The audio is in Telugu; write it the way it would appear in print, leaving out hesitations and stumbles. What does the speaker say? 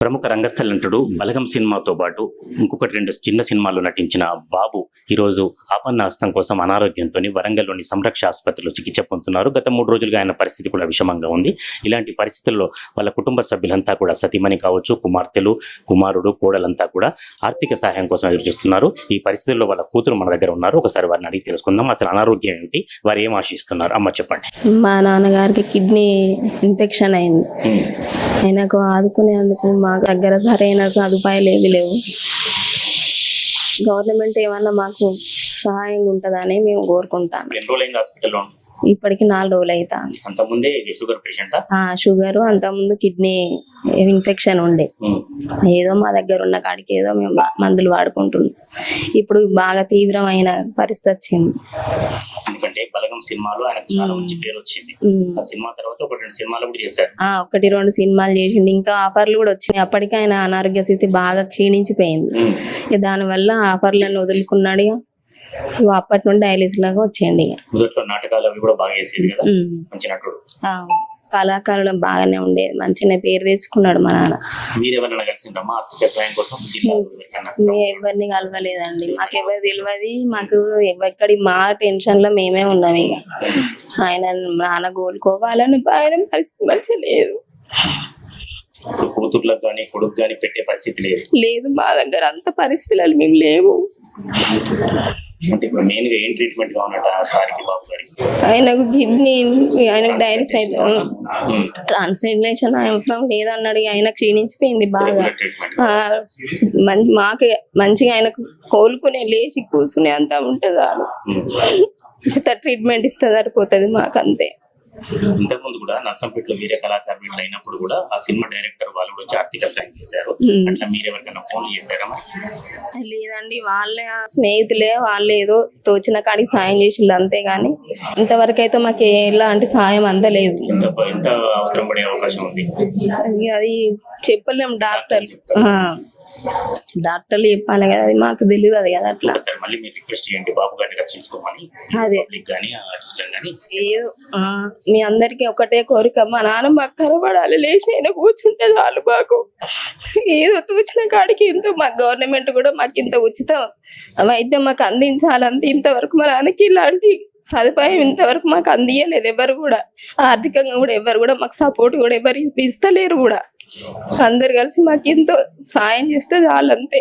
ప్రముఖ రంగస్థల నటుడు బలగం సినిమాతో పాటు ఇంకొకటి 2 చిన్న సినిమాల్లో నటించిన బాబు ఈరోజు ఆపన్న హస్తం కోసం అనారోగ్యంతో వరంగల్లోని సంరక్ష ఆసుపత్రిలో చికిత్స పొందుతున్నారు. గత 3 రోజులుగా ఆయన పరిస్థితి కూడా విషమంగా ఉంది. ఇలాంటి పరిస్థితుల్లో వాళ్ళ కుటుంబ సభ్యులంతా కూడా సతీమణి కావచ్చు, కుమార్తెలు, కుమారుడు, కోడలంతా కూడా ఆర్థిక సహాయం కోసం ఎదురు చూస్తున్నారు. ఈ పరిస్థితుల్లో వాళ్ళ కూతురు మన దగ్గర ఉన్నారు. ఒకసారి వారిని అడిగి తెలుసుకుందాం. అసలు అనారోగ్యం ఏంటి, వారు ఏం ఆశిస్తున్నారు? అమ్మ చెప్పండి. మా నాన్నగారికి కిడ్నీ ఇన్ఫెక్షన్ అయింది. ఆయనకు ఆదుకునేందుకు మా దగ్గర సరైన సదుపాయాలు ఏవి లేవు. గవర్నమెంట్ ఏమన్నా మాకు సహాయంగా ఉంటుందని మేము కోరుకుంటాం. ఎన్ని రోజులైంది హాస్పిటల్లో? ఇప్పటికి 4 రోజులు అవుతాను. అంతకుముందే షుగర్ పేషెంటా? షుగర్, అంతకుముందు కిడ్నీ ఇన్ఫెక్షన్ ఉండే. ఏదో మా దగ్గర ఉన్న కాడికి ఏదో మేము మందులు వాడుకుంటున్నాం. ఇప్పుడు బాగా తీవ్రమైన పరిస్థితి వచ్చింది. ఎందుకంటే బలగం సినిమాలో ఆయనకు చాలా మంచి పేరు వచ్చింది. ఆ సినిమా తర్వాత 1-2 సినిమాలు కూడా చేశారు. 1-2 సినిమాలు చేసిండు. ఇంకా ఆఫర్లు కూడా వచ్చినాయి. అప్పటికి ఆయన అనారోగ్య స్థితి బాగా క్షీణించిపోయింది. దానివల్ల ఆఫర్లను వదులుకున్నాడు. అప్పటి నుండి డైలీస్ లాగా వచ్చేయండి. మొదట్లో నాటకాలు అవి కూడా బాగా చేసేది కదా, మంచి నటుడు. కళాకారులు బాగానే ఉండేది. మంచిగా పేరు తెచ్చుకున్నాడు మా నాన్న. మీరెవరైనా కలిసిండ్రమ్మా ఆర్థిక సహాయం కోసం? మేము ఎవరిని కలవలేదండి. మాకు ఎవరు తెలియదు. మాకు ఎక్కడి మా టెన్షన్ లో మేమే ఉన్నాం. ఇక ఆయన నాన్న కోలుకోవాలని ఆయన పరిస్థితి మంచిగా లేదు. కూతుర్లకు కానీ కొడుకు కానీ పెట్టే పరిస్థితి లేదు. మా దగ్గర అంత పరిస్థితులు మేము లేవు. అంటే ఇప్పుడు మెయిన్ గా ఏం ట్రీట్మెంట్ గా ఉన్నట్టు సారికి బాబు గారికి? ఆయనకు కిడ్నీ, ఆయనకు డయాలిసిస్ అయితే ట్రాన్స్ప్లాంటేషన్ అవసరం లేదన్నాడు. ఆయన క్షీణించిపోయింది బాగా. మాకు మంచిగా ఆయనకు కోలుకునే, లేచి కూర్చునే అంతా ఉంటుంది. చాలు ఉచిత ట్రీట్మెంట్ ఇస్తే సరిపోతుంది మాకు, అంతే. ఇంతకుముందు కూడా నర్సంపేటలో వేరే కళాకారులు ఇట్లా అయినప్పుడు కూడా ఆ సినిమా డైరెక్టర్ వాళ్ళు కూడా ఆర్థిక సాయం చేశారు. అట్లా మీరు ఎవరికైనా ఫోన్ చేశారా? లేదండి, వాళ్ళే స్నేహితులే, వాళ్ళు ఏదో తోచిన కాడికి సాయం చేసిండు అంతేగాని ఇంతవరకు అయితే మాకు ఎలాంటి సాయం అందలేదు. ఎంత అవసరం పడే అవకాశం ఉంది అది చెప్పలేము. డాక్టర్లు చెప్పాలి కదా, అది మాకు తెలియదు కదా. అట్లా మళ్ళీ మీరు రిక్వెస్ట్ చేయండి బాబు గారిని రక్షించుకోమని. అదే ఏదో మీ అందరికి ఒకటే కోరిక, మా నాన్న మాకు కనబడాలి, లేచి అయినా కూర్చుంటే చాలు మాకు. ఏదో తూచిన కాడికి ఎంతో మాకు గవర్నమెంట్ కూడా మాకు ఇంత ఉచిత వైద్యం మాకు అందించాలంటే ఇంతవరకు మా నాన్నకి ఇలాంటి సదుపాయం ఇంతవరకు మాకు అందియలేదు. ఎవరు కూడా ఆర్థికంగా కూడా ఎవరు కూడా మాకు సపోర్ట్ కూడా ఎవరు ఇస్తలేరు కూడా. అందరు కలిసి మాకు ఎంతో సాయం చేస్తే చాలు, అంతే.